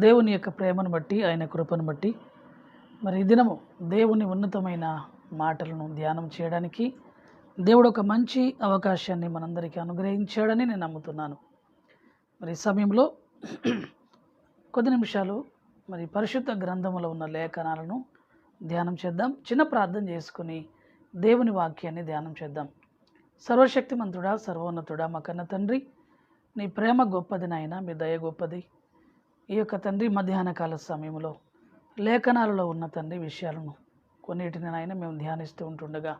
దేవుని యొక్క ప్రేమను బట్టి, ఆయన కృపను బట్టి మరి ఈ దినము దేవుని ఉన్నతమైన మాటలను ధ్యానం చేయడానికి దేవుడు ఒక మంచి అవకాశాన్ని మనందరికీ అనుగ్రహించాడని నేను నమ్ముతున్నాను. మరి ఈ సమయంలో కొద్ది నిమిషాలు మరి పరిశుద్ధ గ్రంథములో ఉన్న లేఖనాలను ధ్యానం చేద్దాం. చిన్న ప్రార్థన చేసుకుని దేవుని వాక్యాన్ని ధ్యానం చేద్దాం. సర్వశక్తిమంతుడా, సర్వోన్నతుడా, మా కన్న తండ్రి, నీ ప్రేమ గొప్పది నాయన, మీ దయ గొప్పది. ఈ యొక్క తండ్రి మధ్యాహ్న కాల సమయంలో లేఖనాలలో ఉన్న తండ్రి విషయాలను కొన్నిటిని నాయన మేము ధ్యానిస్తూ ఉంటుండగా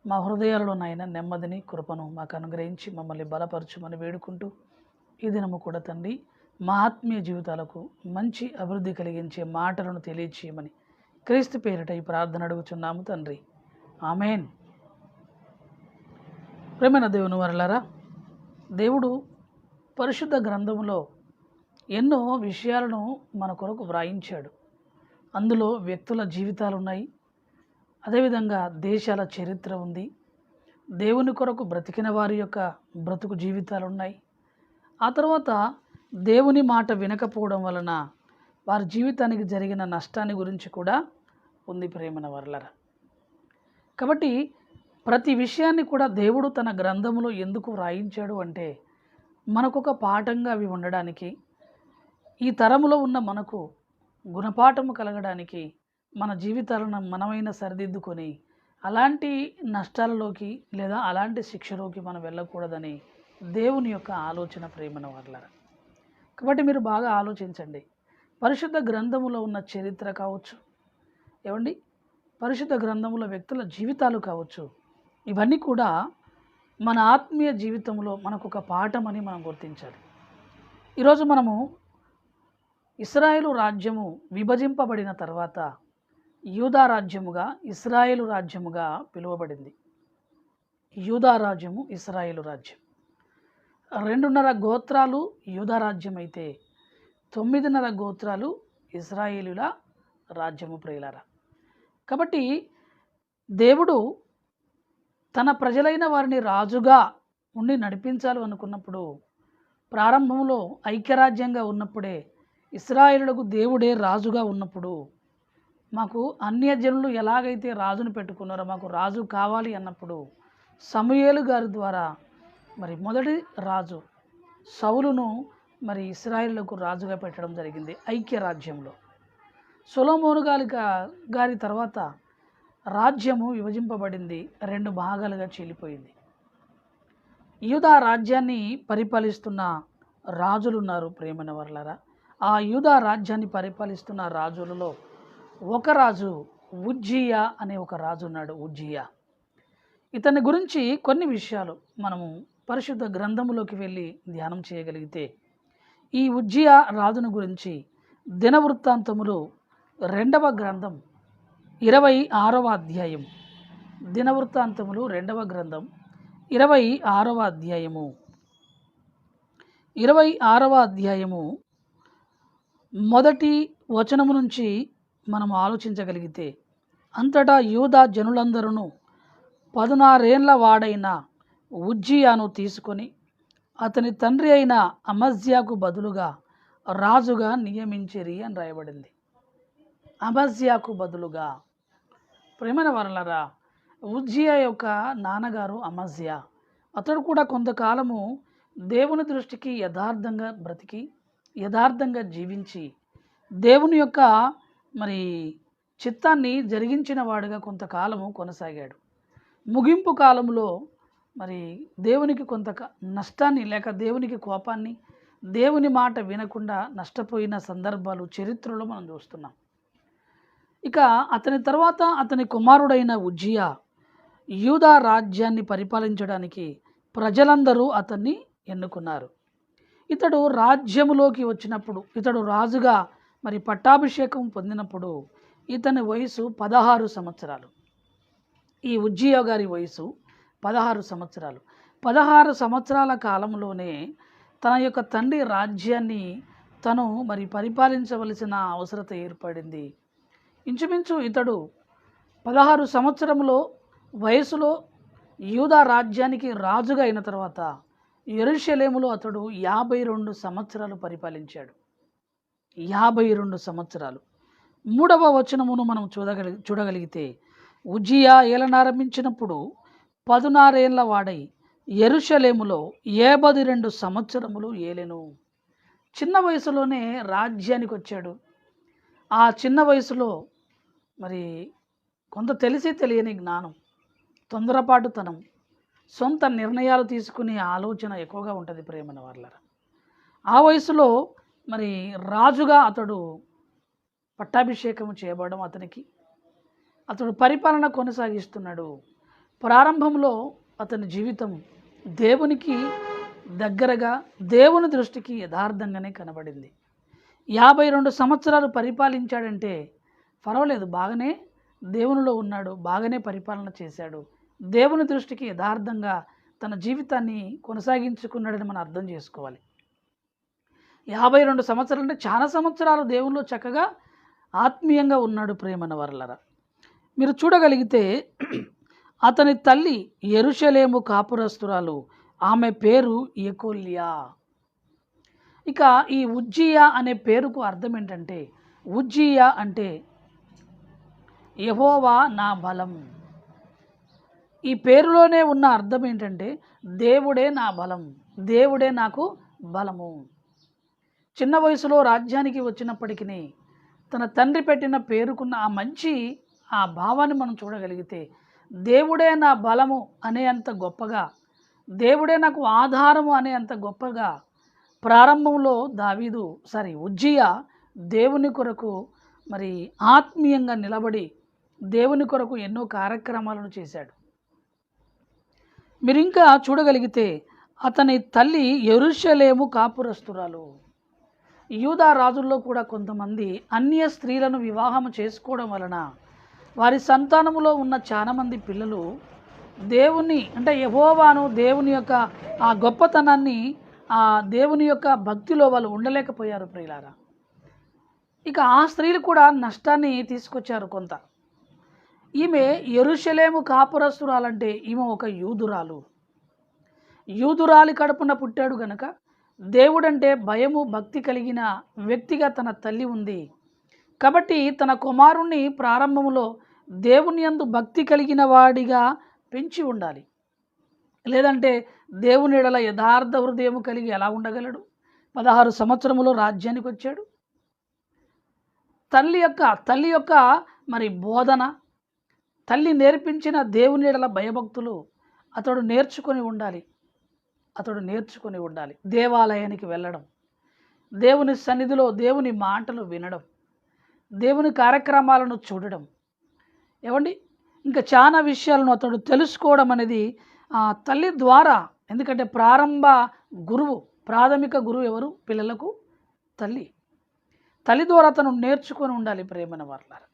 మా హృదయాలలో నాయన నెమ్మదిని, కృపను మాకు అనుగ్రహించి మమ్మల్ని బలపరచుమని వేడుకుంటూ ఈ దినము కూడా తండ్రి మా ఆత్మీయ జీవితాలకు మంచి అభివృద్ధి కలిగించే మాటలను తెలియచేయమని క్రీస్తు పేరిట ఈ ప్రార్థన అడుగుచున్నాము తండ్రి, ఆమేన్. ప్రేమైన దేవుని వారలారా, దేవుడు పరిశుద్ధ గ్రంథములో ఎన్నో విషయాలను మన కొరకు వ్రాయించాడు. అందులో వ్యక్తుల జీవితాలు ఉన్నాయి, అదేవిధంగా దేశాల చరిత్ర ఉంది, దేవుని కొరకు బ్రతికిన వారి యొక్క బ్రతుకు జీవితాలు ఉన్నాయి. ఆ తర్వాత దేవుని మాట వినకపోవడం వలన వారి జీవితానికి జరిగిన నష్టాన్ని గురించి కూడా ఉంది ప్రేమైన వారలారా. కాబట్టి ప్రతి విషయాన్ని కూడా దేవుడు తన గ్రంథములో ఎందుకు వ్రాయించాడు అంటే మనకొక పాఠంగా అవి ఉండడానికి, ఈ తరములో ఉన్న మనకు గుణపాఠము కలగడానికి, మన జీవితాలను మనమైనా సరిదిద్దుకొని అలాంటి నష్టాలలోకి లేదా అలాంటి శిక్షలోకి మనం వెళ్ళకూడదని దేవుని యొక్క ఆలోచన ప్రేమన వారలారా. కాబట్టి మీరు బాగా ఆలోచించండి. పరిశుద్ధ గ్రంథములో ఉన్న చరిత్ర కావచ్చు, ఏమండి, పరిశుద్ధ గ్రంథములో వ్యక్తుల జీవితాలు కావచ్చు, ఇవన్నీ కూడా మన ఆత్మీయ జీవితంలో మనకు ఒక పాఠం అని మనం గుర్తించాలి. ఈరోజు మనము ఇశ్రాయేలు రాజ్యము విభజింపబడిన తర్వాత యూదా రాజ్యముగా, ఇశ్రాయేలు రాజ్యముగా పిలువబడింది. యూదా రాజ్యము, ఇశ్రాయేలు రాజ్యం 2.5 గోత్రాలు యూదా రాజ్యం అయితే 9.5 గోత్రాలు ఇశ్రాయేలుల రాజ్యము ప్రియులారా. కాబట్టి దేవుడు తన ప్రజలైన వారిని రాజుగా ఉండి నడిపించాలి అనుకున్నప్పుడు, ప్రారంభంలో ఐక్యరాజ్యంగా ఉన్నప్పుడే, ఇశ్రాయేలులకు దేవుడే రాజుగా ఉన్నప్పుడు, మాకు అన్యజనులు ఎలాగైతే రాజును పెట్టుకున్నారో మాకు రాజు కావాలి అన్నప్పుడు సమూయేలు గారి ద్వారా మరి మొదటి రాజు సౌలును మరి ఇశ్రాయేలులకు రాజుగా పెట్టడం జరిగింది ఐక్యరాజ్యంలో. సొలొమోను గారి తర్వాత రాజ్యము విభజింపబడింది, 2 భాగాలుగా చీలిపోయింది. యూదా రాజ్యాన్ని పరిపాలిస్తున్న రాజులు ఉన్నారు ప్రేమైన వర్లారా. ఆ యూదా రాజ్యాన్ని పరిపాలిస్తున్న రాజులలో ఒక రాజు ఉజ్జియా అనే ఒక రాజు ఉన్నాడు. ఉజ్జియా, ఇతని గురించి కొన్ని విషయాలు మనము పరిశుద్ధ గ్రంథములోకి వెళ్ళి ధ్యానం చేయగలిగితే, ఈ ఉజ్జియా రాజును గురించి దినవృత్తాంతములు 2వ గ్రంథం 26వ అధ్యాయం, దినవృత్తాంతములు 2వ గ్రంథం 26వ అధ్యాయము 26వ అధ్యాయము మొదటి వచనము నుంచి మనం ఆలోచించగలిగితే, అంతటా యూదా జనులందరూ 16 ఏండ్ల వాడైన ఉజ్జియాను తీసుకొని అతని తండ్రి అయిన అమజ్యాకు బదులుగా రాజుగా నియమించిరి అని రాయబడింది. అమజ్యాకు బదులుగా. ప్రేమైన వారలారా, ఉజ్జియా యొక్క నాన్నగారు అమజ్యా. అతడు కూడా కొంతకాలము దేవుని దృష్టికి యథార్థంగా బ్రతికి, యథార్థంగా జీవించి, దేవుని యొక్క మరి చిత్తాన్ని జరిగించిన వాడుగా కొంతకాలము కొనసాగాడు. ముగింపు కాలంలో మరి దేవునికి కొంత నష్టాన్ని లేక దేవునికి కోపాన్ని, దేవుని మాట వినకుండా నష్టపోయిన సందర్భాలు చరిత్రలో మనం చూస్తున్నాం. ఇక అతని తర్వాత అతని కుమారుడైన ఉజ్జియా యూదా రాజ్యాన్ని పరిపాలించడానికి ప్రజలందరూ అతన్ని ఎన్నుకున్నారు. ఇతడు రాజ్యములోకి వచ్చినప్పుడు, ఇతడు రాజుగా మరి పట్టాభిషేకం పొందినప్పుడు ఇతని వయసు 16 సంవత్సరాలు. ఈ ఉజ్జియా గారి వయసు 16 సంవత్సరాలు. 16 సంవత్సరాల కాలంలోనే తన యొక్క తండ్రి రాజ్యాన్ని తను మరి పరిపాలించవలసిన అవసరత ఏర్పడింది. ఇంచుమించు ఇతడు 16 సంవత్సరంలో వయసులో యూదా రాజ్యానికి రాజుగా అయిన తర్వాత యెరూషలేములో అతడు 52 సంవత్సరాలు పరిపాలించాడు. 52 సంవత్సరాలు. 3వ వచనమును మనం చూడగలిగితే ఉజ్జియా ఏలనారంభించినప్పుడు 16 ఏళ్ల వాడై యెరూషలేములో 52 సంవత్సరములు ఏలెను. చిన్న వయసులోనే రాజ్యానికి వచ్చాడు. ఆ చిన్న వయసులో మరి కొంత తెలిసి తెలియని జ్ఞానం, తొందరపాటుతనం, సొంత నిర్ణయాలు తీసుకునే ఆలోచన ఎక్కువగా ఉంటుంది ప్రేమన వాళ్ళరా. ఆ వయసులో మరి రాజుగా అతడు పట్టాభిషేకం చేయబడడం అతడు పరిపాలన కొనసాగిస్తున్నాడు. ప్రారంభంలో అతని జీవితం దేవునికి దగ్గరగా, దేవుని దృష్టికి యథార్థంగానే కనబడింది. 52 సంవత్సరాలు పరిపాలించాడంటే పర్వాలేదు, బాగానే దేవునిలో ఉన్నాడు, బాగానే పరిపాలన చేశాడు, దేవుని దృష్టికి యథార్థంగా తన జీవితాన్ని కొనసాగించుకున్నాడని మనం అర్థం చేసుకోవాలి. 52 సంవత్సరాలు అంటే చాలా సంవత్సరాలు దేవునిలో చక్కగా ఆత్మీయంగా ఉన్నాడు ప్రేమన వర్లరా. మీరు చూడగలిగితే అతని తల్లి యెరూషలేము కాపురస్తురాలు, ఆమె పేరు యెకోల్యా. ఇక ఈ ఉజ్జియా అనే పేరుకు అర్థం ఏంటంటే, ఉజ్జియా అంటే యెహోవా నా బలం. ఈ పేరులోనే ఉన్న అర్థం ఏంటంటే దేవుడే నా బలం, దేవుడే నాకు బలము. చిన్న వయసులో రాజ్యానికి వచ్చినప్పటికీ తన తండ్రి పెట్టిన పేరుకున్న ఆ మంచి భావాన్ని మనం చూడగలిగితే, దేవుడే నా బలము అనే అంత గొప్పగా, దేవుడే నాకు ఆధారము అనే అంత గొప్పగా ప్రారంభంలో ఉజ్జియా దేవుని కొరకు మరి ఆత్మీయంగా నిలబడి దేవుని కొరకు ఎన్నో కార్యక్రమాలను చేశాడు. మీరు ఇంకా చూడగలిగితే అతని తల్లి యెరూషలేము కాపురస్తురాలు. యూదా రాజుల్లో కూడా కొంతమంది అన్య స్త్రీలను వివాహం చేసుకోవడం వలన వారి సంతానములో ఉన్న చాలామంది పిల్లలు దేవుని అంటే యెహోవాను, దేవుని యొక్క ఆ గొప్పతనాన్ని, ఆ దేవుని యొక్క భక్తిలో వాళ్ళు ఉండలేకపోయారు ప్రియులారా. ఇక ఆ స్త్రీలు కూడా నష్టాన్ని తీసుకొచ్చారు కొంత. ఈమె యెరూషలేము కాపురస్తురాలంటే ఈమె ఒక యూదురాలి కడుపున పుట్టాడు గనక దేవుడంటే భయము, భక్తి కలిగిన వ్యక్తిగా తన తల్లి ఉంది. కాబట్టి తన కుమారుణ్ణి ప్రారంభంలో దేవుని యందు భక్తి కలిగిన వాడిగా పెంచి ఉండాలి. లేదంటే దేవుని ఎడల యథార్థ హృదయము కలిగి ఎలా ఉండగలడు? 16 సంవత్సరములో రాజ్యానికి వచ్చాడు. తల్లి యొక్క మరి బోధన, తల్లి నేర్పించిన దేవుని ఎడల భయభక్తులు అతడు నేర్చుకొని ఉండాలి. దేవాలయానికి వెళ్ళడం, దేవుని సన్నిధిలో దేవుని మాటలు వినడం, దేవుని కార్యక్రమాలను చూడడం, ఇంకా చాలా విషయాలను అతడు తెలుసుకోవడం అనేది తల్లి ద్వారా. ఎందుకంటే ప్రాథమిక గురువు ఎవరు? పిల్లలకు తల్లి ద్వారా అతను నేర్చుకొని ఉండాలి ప్రేమన వర్లారా.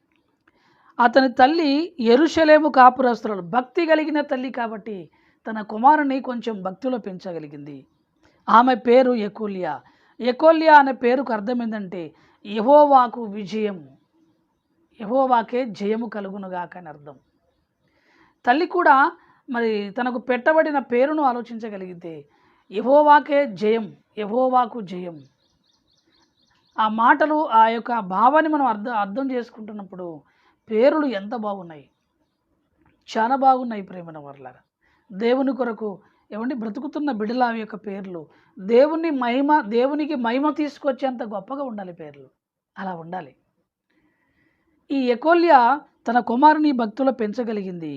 అతని తల్లి యెరూషలేము కాపురస్తురాలు, భక్తి కలిగిన తల్లి కాబట్టి తన కుమారుని కొంచెం భక్తిలో పెంచగలిగింది. ఆమె పేరు యెకోల్యా. యెకోల్యా అనే పేరుకు అర్థం ఏంటంటే యెహోవాకు విజయము, యెహోవాకే జయము కలుగునుగాక అని అర్థం. తల్లి కూడా మరి తనకు పెట్టబడిన పేరును ఆలోచించగలిగితే యెహోవాకే జయం, యెహోవాకు జయం. ఆ మాటలు, ఆ యొక్క భావాన్ని మనం అర్థం చేసుకుంటున్నప్పుడు పేర్లు ఎంత బాగున్నాయి, చాలా బాగున్నాయి ప్రేమన వర్లారా. దేవుని కొరకు బ్రతుకుతున్న బిడ్డల యొక్క పేర్లు దేవునికి మహిమ తీసుకొచ్చేంత గొప్పగా ఉండాలి పేర్లు. అలా ఉండాలి. ఈ యెకోల్యా తన కుమారుని భక్తులు పెంచగలిగింది.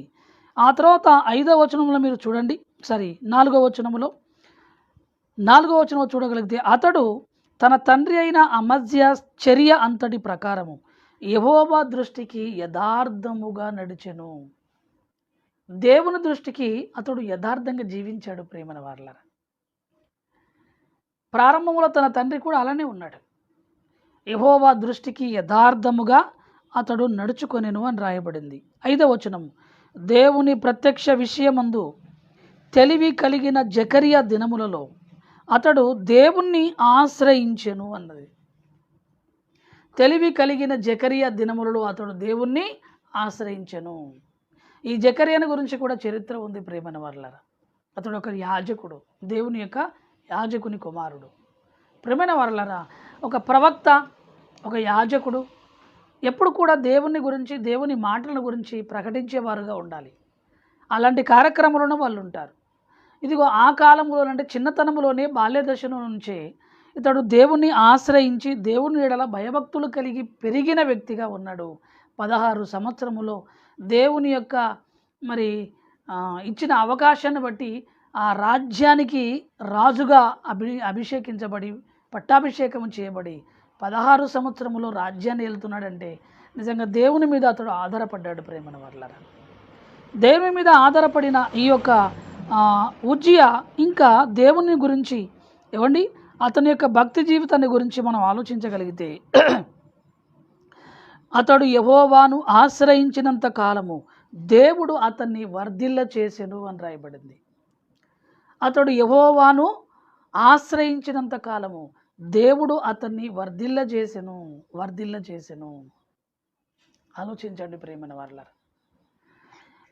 ఆ తర్వాత 5వ వచనంలో మీరు చూడండి, 4వ వచనంలో చూడగలిగితే, అతడు తన తండ్రి అయిన అమజ్యా చర్య అంతటి ప్రకారము యెహోవా దృష్టికి యథార్థముగా నడిచెను. దేవుని దృష్టికి అతడు యథార్థంగా జీవించాడు ప్రేమన వారలారా. ప్రారంభంలో తన తండ్రి కూడా అలానే ఉన్నాడు. యెహోవా దృష్టికి యథార్థముగా అతడు నడుచుకొనెను అని రాయబడింది. 5వ వచనం, దేవుని ప్రత్యక్ష విషయమందు తెలివి కలిగిన జకరియా దినములలో అతడు దేవుణ్ణి ఆశ్రయించెను అన్నది. తెలివి కలిగిన జకరియా దినములలో అతడు దేవుణ్ణి ఆశ్రయించెను. ఈ జకర్యాను గురించి కూడా చరిత్ర ఉంది ప్రేమన వర్లారా. అతడు ఒక యాజకుడు, దేవుని యొక్క యాజకుని కుమారుడు. ప్రేమన వర్లారా. ఒక ప్రవక్త, ఒక యాజకుడు ఎప్పుడు కూడా దేవుని గురించి, దేవుని మాటల గురించి ప్రకటించేవారుగా ఉండాలి. అలాంటి కార్యక్రమాలను వాళ్ళు ఉంటారు. ఇదిగో ఆ కాలంలో అంటే చిన్నతనంలోనే బాల్య దశను నుంచే ఇతడు దేవుణ్ణి ఆశ్రయించి దేవుని ఎడల భయభక్తులు కలిగి పెరిగిన వ్యక్తిగా ఉన్నాడు. 16 సంవత్సరములో దేవుని యొక్క మరి ఇచ్చిన అవకాశాన్ని బట్టి ఆ రాజ్యానికి రాజుగా అభిషేకించబడి పట్టాభిషేకం చేయబడి 16 సంవత్సరములో రాజ్యాన్ని వెళ్తున్నాడంటే నిజంగా దేవుని మీద అతడు ఆధారపడ్డాడు. ప్రేమన వర్లారా, దేవుని మీద ఆధారపడిన ఈ యొక్క ఉజ్జియా ఇంకా దేవుని గురించి ఏమండి అతని యొక్క భక్తి జీవితాన్ని గురించి మనం ఆలోచించగలిగితే అతడు యెహోవాను ఆశ్రయించినంత కాలము దేవుడు అతన్ని వర్ధిల్ల చేసెను అని రాయబడింది. అతడు యెహోవాను ఆశ్రయించినంత కాలము దేవుడు అతన్ని వర్ధిల్ల చేసెను. ఆలోచించండి ప్రేమైన వారలారా.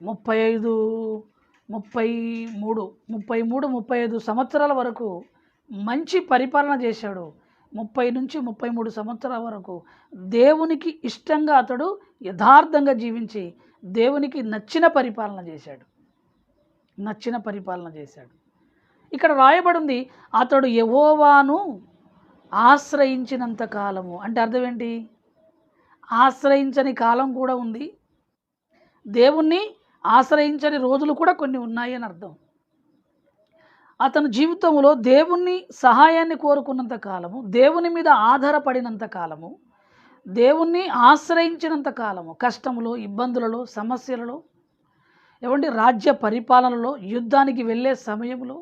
35 సంవత్సరాల వరకు మంచి పరిపాలన చేశాడు. 30 నుంచి 33 సంవత్సరాల వరకు దేవునికి ఇష్టంగా అతడు యథార్థంగా జీవించి దేవునికి నచ్చిన పరిపాలన చేశాడు. ఇక్కడ రాయబడింది అతడు యెహోవాను ఆశ్రయించినంత కాలము. అంటే అర్థం ఏంటి? ఆశ్రయించని కాలం కూడా ఉంది, దేవుణ్ణి ఆశ్రయించని రోజులు కూడా కొన్ని ఉన్నాయి అని అర్థం. అతని జీవితంలో దేవుణ్ణి సహాయాన్ని కోరుకున్నంత కాలము, దేవుని మీద ఆధారపడినంత కాలము, దేవుణ్ణి ఆశ్రయించినంత కాలము, కష్టములో, ఇబ్బందులలో, సమస్యలలో, ఏమంటే రాజ్య పరిపాలనలో, యుద్ధానికి వెళ్ళే సమయంలో,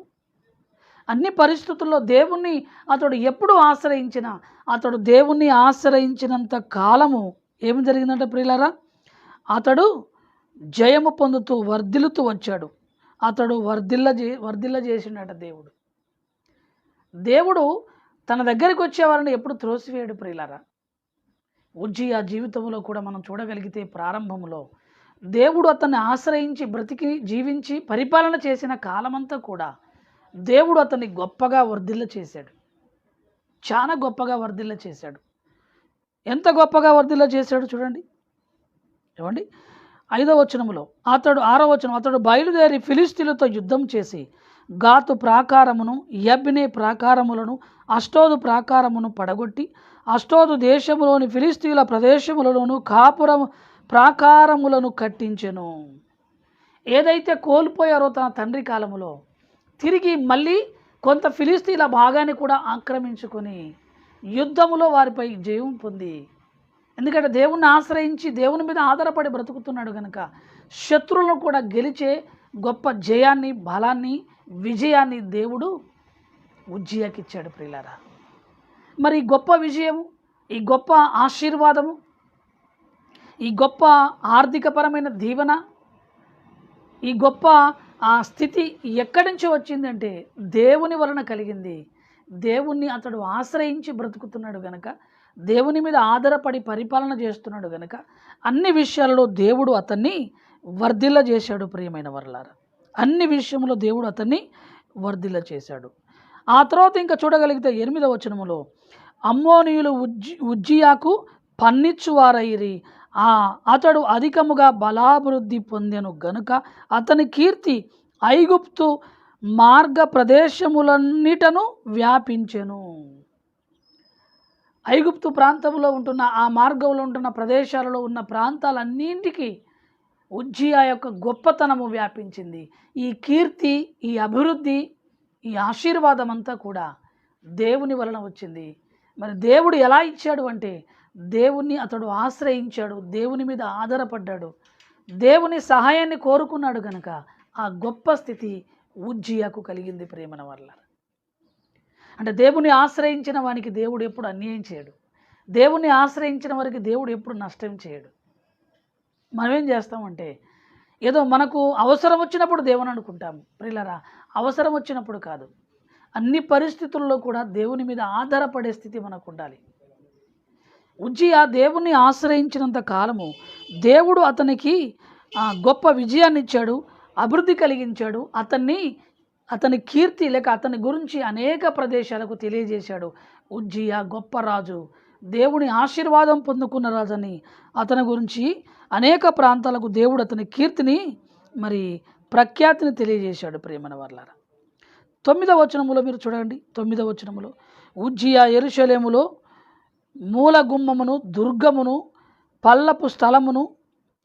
అన్ని పరిస్థితుల్లో దేవుణ్ణి అతడు ఎప్పుడు ఆశ్రయించినా అతడు దేవుణ్ణి ఆశ్రయించినంత కాలము ఏమి జరిగిందంటే ప్రియులారా, అతడు జయము పొందుతూ వర్ధిల్లుతూ వచ్చాడు. అతడు వర్ధిల్ల చేసిండట. దేవుడు తన దగ్గరికి వచ్చేవారిని ఎప్పుడు త్రోసివేయడు ప్రియులారా. ఉజ్జియా జీవితంలో కూడా మనం చూడగలిగితే ప్రారంభంలో దేవుడు అతన్ని ఆశ్రయించి బ్రతికి జీవించి పరిపాలన చేసిన కాలమంతా కూడా దేవుడు అతన్ని గొప్పగా వర్ధిల్ల చేశాడు. చాలా గొప్పగా వర్ధిల్ల చేశాడు. ఎంత గొప్పగా వర్ధిల్ల చేశాడు చూడండి. ఏమండి 5వ వచనములో అతడు బయలుదేరి ఫిలిస్తీన్లతో యుద్ధం చేసి గాతు ప్రాకారమును, యబ్నే ప్రాకారములను, అష్టోదు ప్రాకారమును పడగొట్టి అష్టోదు దేశములోని ఫిలిస్తీన్ల ప్రదేశములలోను కాపురం ప్రాకారములను కట్టించెను. ఏదైతే కోల్పోయారో తన తండ్రి కాలములో తిరిగి మళ్ళీ కొంత ఫిలిస్తీన్ల భాగాన్ని కూడా ఆక్రమించుకొని యుద్ధములో వారిపై జయం పొంది, ఎందుకంటే దేవుణ్ణి ఆశ్రయించి దేవుని మీద ఆధారపడి బ్రతుకుతున్నాడు కనుక శత్రువులను కూడా గెలిచే గొప్ప జయాన్ని, బలాన్ని, విజయాన్ని దేవుడు ఉజ్జియాకి ఇచ్చాడు ప్రియులారా. మరి ఈ గొప్ప విజయము, ఈ గొప్ప ఆశీర్వాదము, ఈ గొప్ప ఆర్థికపరమైన దీవెన, ఈ గొప్ప స్థితి ఎక్కడి నుంచి వచ్చిందంటే దేవుని వలన కలిగింది. దేవుణ్ణి అతడు ఆశ్రయించి బ్రతుకుతున్నాడు గనక, దేవుని మీద ఆధారపడి పరిపాలన చేస్తున్నాడు గనక అన్ని విషయాలలో దేవుడు అతన్ని వర్ధిల్ల చేశాడు. ప్రియమైన వర్లారా, అన్ని విషయంలో దేవుడు అతన్ని వర్ధిల్ల చేశాడు. ఆ తర్వాత ఇంకా చూడగలిగితే 8వ వచనములో అమ్మోనీయులు ఉజ్జియాకు పన్నిచ్చువారైరి, అతడు అధికముగా బలాభివృద్ధి పొందెను గనుక అతని కీర్తి ఐగుప్తు మార్గ ప్రదేశములన్నిటను వ్యాపించెను. ఐగుప్తు ప్రాంతంలో ఉంటున్న ఆ మార్గంలో ఉంటున్న ప్రదేశాలలో ఉన్న ప్రాంతాలన్నింటికి ఉజ్జియా యొక్క గొప్పతనము వ్యాపించింది. ఈ కీర్తి, ఈ అభివృద్ధి, ఈ ఆశీర్వాదం అంతా కూడా దేవుని వలన వచ్చింది. మరి దేవుడు ఎలా ఇచ్చాడు అంటే దేవుణ్ణి అతడు ఆశ్రయించాడు, దేవుని మీద ఆధారపడ్డాడు, దేవుని సహాయాన్ని కోరుకున్నాడు కనుక ఆ గొప్ప స్థితి ఉజ్జియాకు కలిగింది. ప్రేమన వల్ల అంటే దేవుని ఆశ్రయించిన వానికి దేవుడు ఎప్పుడు అన్యాయం చేయడు, దేవుణ్ణి ఆశ్రయించిన వారికి దేవుడు ఎప్పుడు నష్టం చేయడు. మనమేం చేస్తామంటే ఏదో మనకు అవసరం వచ్చినప్పుడు దేవుని అనుకుంటాము. ప్రియులారా, అవసరం వచ్చినప్పుడు కాదు, అన్ని పరిస్థితుల్లో కూడా దేవుని మీద ఆధారపడే స్థితి మనకు ఉండాలి. ఉజ్జియా దేవుణ్ణి ఆశ్రయించినంత కాలము దేవుడు అతనికి గొప్ప విజయాన్ని ఇచ్చాడు, అభివృద్ధి కలిగించాడు. అతని కీర్తి లేక అతని గురించి అనేక ప్రదేశాలకు తెలియజేశాడు. ఉజ్జియా గొప్ప రాజు, దేవుని ఆశీర్వాదం పొందుకున్న రాజని అతని గురించి అనేక ప్రాంతాలకు దేవుడు అతని కీర్తిని మరి ప్రఖ్యాతిని తెలియజేశాడు. ప్రియమైన వారలారా, 9వ వచనములో మీరు చూడండి. 9వ వచనములో ఉజ్జియా యెరూషలేములో మూల గుమ్మమును, దుర్గమును, పల్లపు స్థలమును,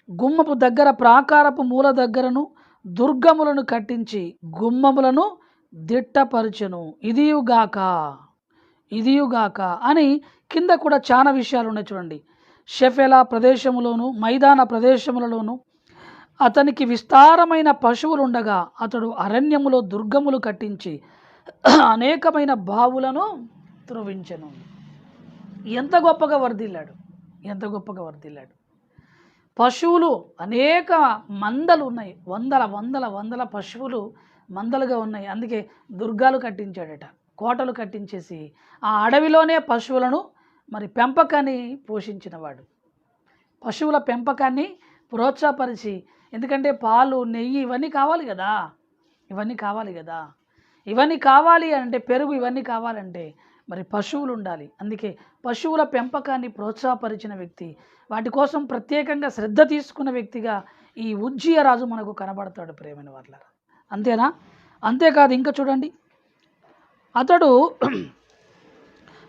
గుమ్మపు దగ్గర ప్రాకారపు మూల దగ్గరను దుర్గములను కట్టించి గుమ్మములను దిట్టపరచెను. ఇదియుగాక అని కింద కూడా చాలా విషయాలు ఉన్నాయి చూడండి. షెఫెలా ప్రదేశములోను మైదాన ప్రదేశములలోను అతనికి విస్తారమైన పశువులుండగా అతడు అరణ్యములో దుర్గములు కట్టించి అనేకమైన బావులను త్రవ్వించెను. ఎంత గొప్పగా వర్ధిల్లాడు, ఎంత గొప్పగా వర్ధిల్లాడు. పశువులు అనేక మందలు ఉన్నాయి, వందల వందల వందల పశువులు మందలుగా ఉన్నాయి. అందుకే దుర్గాలు కట్టించాడట, కోటలు కట్టించేసి ఆ అడవిలోనే పశువులను మరి పెంపకాన్ని పోషించినవాడు. పశువుల పెంపకాన్ని ప్రోత్సాహపరిచి, ఎందుకంటే పాలు, నెయ్యి ఇవన్నీ కావాలి కదా, ఇవన్నీ కావాలి అంటే పెరుగు, ఇవన్నీ కావాలంటే మరి పశువులు ఉండాలి. అందుకే పశువుల పెంపకాన్ని ప్రోత్సాహపరిచిన వ్యక్తి, వాటి కోసం ప్రత్యేకంగా శ్రద్ధ తీసుకున్న వ్యక్తిగా ఈ ఉజ్జియా రాజు మనకు కనబడతాడు. ప్రియమైన వారలారా, అంతేనా? అంతేకాదు, ఇంకా చూడండి, అతడు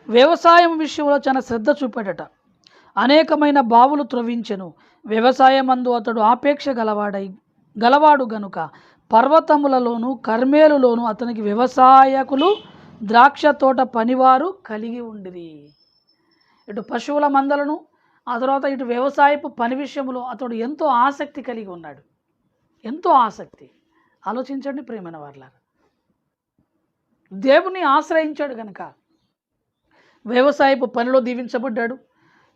వ్యవసాయం విషయంలో చాలా శ్రద్ధ చూపాడట. అనేకమైన బావులు త్రవ్వించెను. వ్యవసాయమందు అతడు ఆపేక్ష గలవాడు గనుక పర్వతములలోను కర్మేలులోను అతనికి వ్యవసాయకులు ద్రాక్ష తోట పనివారు కలిగి ఉండిరి. ఇటు పశువుల మందలను, ఆ తర్వాత ఇటు వ్యవసాయపు పని విషయంలో అతడు ఎంతో ఆసక్తి కలిగి ఉన్నాడు, ఎంతో ఆసక్తి. ఆలోచించండి ప్రియమైన వారలారా, దేవుని ఆశ్రయించాడు కనుక వ్యవసాయపు పనిలో దీవించబడ్డాడు.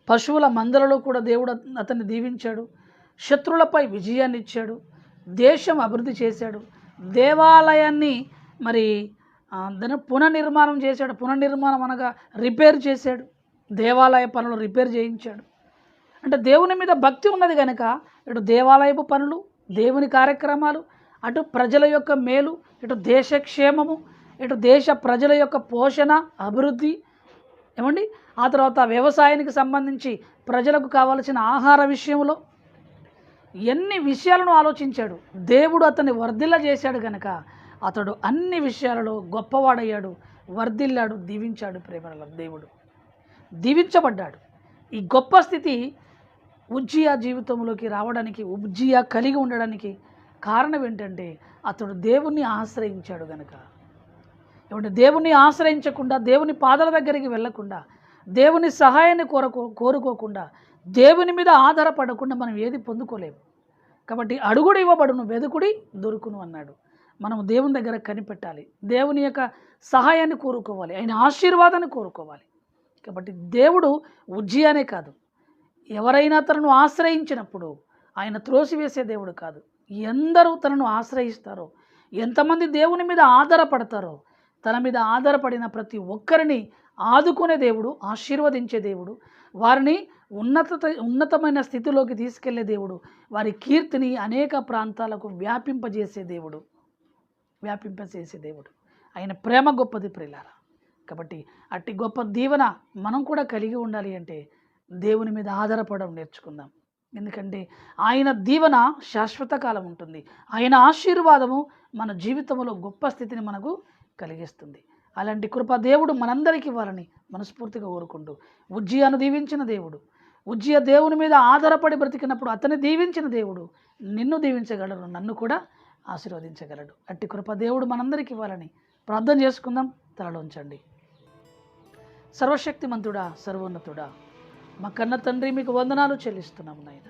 పశువుల మందలలో కూడా దేవుడు అతన్ని దీవించాడు. శత్రువులపై విజయాన్ని ఇచ్చాడు. దేశం అభివృద్ధి చేశాడు. దేవాలయాన్ని మరి దాన్ని పునర్నిర్మాణం చేశాడు. పునర్నిర్మాణం అనగా రిపేర్ చేశాడు. దేవాలయ పనులు రిపేర్ చేయించాడు. అంటే దేవుని మీద భక్తి ఉన్నది కనుక ఇటు దేవాలయపు పనులు, దేవుని కార్యక్రమాలు, అటు ప్రజల యొక్క మేలు, ఇటు దేశక్షేమము, ఇటు దేశ ప్రజల యొక్క పోషణ, అభివృద్ధి, ఏమండి, ఆ తర్వాత వ్యవసాయానికి సంబంధించి ప్రజలకు కావలసిన ఆహార విషయంలో ఎన్ని విషయాలను ఆలోచించాడు. దేవుడు అతన్ని వర్ధిల్ల చేశాడు కనుక అతడు అన్ని విషయాలలో గొప్పవాడయ్యాడు, వర్ధిల్లాడు, దీవించాడు. ప్రేమల దేవుడు దీవించబడ్డాడు. ఈ గొప్ప స్థితి ఉజ్జియా జీవితంలోకి రావడానికి, ఉజ్జియా కలిగి ఉండడానికి కారణం ఏంటంటే అతడు దేవుణ్ణి ఆశ్రయించాడు కనుక. ఏమంటే దేవుణ్ణి ఆశ్రయించకుండా, దేవుని పాదాల దగ్గరికి వెళ్ళకుండా, దేవుని సహాయాన్ని కోరుకోకుండా, దేవుని మీద ఆధారపడకుండా మనం ఏది పొందుకోలేము. కాబట్టి అడుగుడు ఇవ్వబడును, వెదుకుడి దొరుకును అన్నాడు. మనం దేవుని దగ్గర కనిపెట్టాలి, దేవుని యొక్క సహాయాన్ని కోరుకోవాలి, ఆయన ఆశీర్వాదాన్ని కోరుకోవాలి. కాబట్టి దేవుడు ఉజ్జియానే కాదు, ఎవరైనా తనను ఆశ్రయించినప్పుడు ఆయన త్రోసివేసే దేవుడు కాదు. ఎందరూ తనను ఆశ్రయిస్తారో, ఎంతమంది దేవుని మీద ఆధారపడతారో, తన మీద ఆధారపడిన ప్రతి ఒక్కరిని ఆదుకునే దేవుడు, ఆశీర్వదించే దేవుడు, వారిని ఉన్నతమైన స్థితిలోకి తీసుకెళ్లే దేవుడు, వారి కీర్తిని అనేక ప్రాంతాలకు వ్యాపింపజేసే దేవుడు. ఆయన ప్రేమ గొప్పది ప్రియులారా. కాబట్టి అట్టి గొప్ప దీవెన మనం కూడా కలిగి ఉండాలి అంటే దేవుని మీద ఆధారపడడం నేర్చుకుందాం. ఎందుకంటే ఆయన దీవెన శాశ్వత కాలం ఉంటుంది. ఆయన ఆశీర్వాదము మన జీవితంలో గొప్ప స్థితిని మనకు కలిగిస్తుంది. అలాంటి కృప దేవుడు మనందరికీ ఇవ్వాలని మనస్ఫూర్తిగా కోరుకుంటూ, ఉజ్జియాను దీవించిన దేవుడు, ఉజ్జియా దేవుని మీద ఆధారపడి బ్రతికినప్పుడు అతన్ని దీవించిన దేవుడు నిన్ను దీవించగలడు, నన్ను కూడా ఆశీర్వదించగలడు. అట్టి కృప దేవుడు మనందరికీ ఇవ్వాలని ప్రార్థన చేసుకుందాం. తలలోంచండి. సర్వశక్తిమంతుడా, సర్వోన్నతుడా, మా కన్న తండ్రి, మీకు వందనాలు చెల్లిస్తున్నాము నాయన.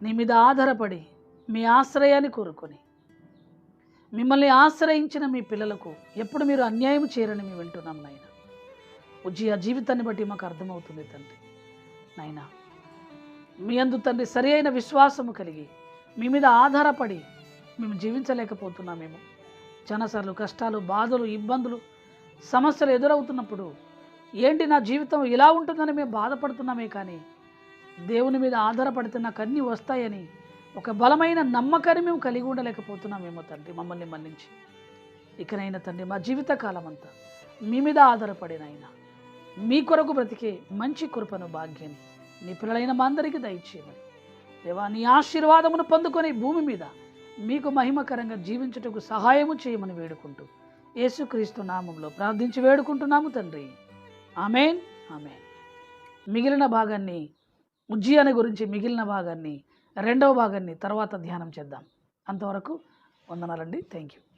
నీ మీద ఆధారపడి మీ ఆశ్రయాన్ని కోరుకొని మిమ్మల్ని ఆశ్రయించిన మీ పిల్లలకు ఎప్పుడు మీరు అన్యాయం చేయరని మేము వింటున్నాం నాయన. ఉజ్జియా జీవితాన్ని బట్టి మాకు అర్థమవుతుంది తండ్రి. నాయన, మీ అందు తండ్రి సరి అయిన విశ్వాసము కలిగి మీ మీద ఆధారపడి మేము జీవించలేకపోతున్నామేమో. చాలాసార్లు కష్టాలు, బాధలు, ఇబ్బందులు, సమస్యలు ఎదురవుతున్నప్పుడు ఏంటి నా జీవితం ఇలా ఉంటుందని మేము బాధపడుతున్నామే, కానీ దేవుని మీద ఆధారపడితే నాకు అన్నీ వస్తాయని ఒక బలమైన నమ్మకాన్ని మేము కలిగి ఉండలేకపోతున్నామేమో తండ్రి. మమ్మల్ని మన్నించి ఇకనైనా తండ్రి మా జీవితకాలం అంతా మీ మీద ఆధారపడినైనా మీ కొరకు బ్రతికే మంచి కృపను భాగ్యాన్ని నీ పిల్లలైన మా అందరికీ దయచేయమని దేవా, నీ ఆశీర్వాదమును పొందుకొని భూమి మీద మీకు మహిమకరంగా జీవించుటకు సహాయము చేయమని వేడుకుంటూ యేసుక్రీస్తు నామంలో ప్రార్థించి వేడుకుంటున్నాము తండ్రి. ఆమేన్, ఆమేన్. మిగిలిన భాగాన్ని, ఉజ్జీయాని గురించి మిగిలిన భాగాన్ని, రెండవ భాగాన్ని తర్వాత ధ్యానం చేద్దాం. అంతవరకు వందనాలండి. Thank you.